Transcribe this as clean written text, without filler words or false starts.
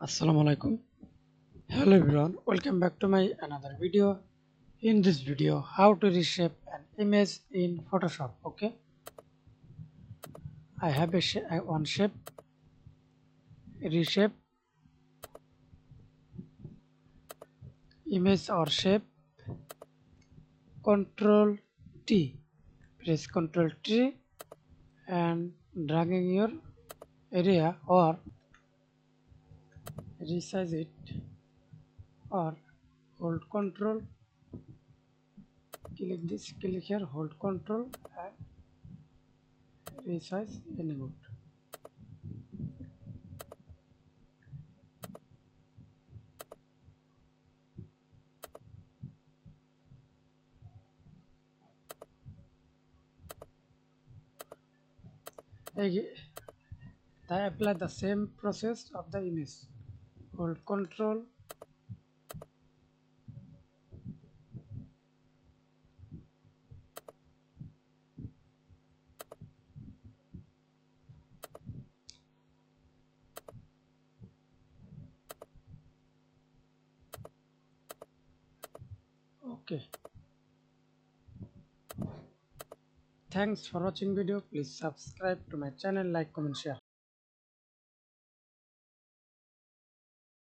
Assalamu alaikum. Hello everyone, welcome back to my another video. In this video, how to reshape an image in Photoshop. Okay, I have one shape, reshape image or shape. Control T, press Control T and dragging your area or resize it, or hold Control, click this, click here, hold Control and resize any mode. Again, I apply the same process of the image. Hold Control, okay. Thanks for watching video. Please subscribe to my channel, like, comment, share.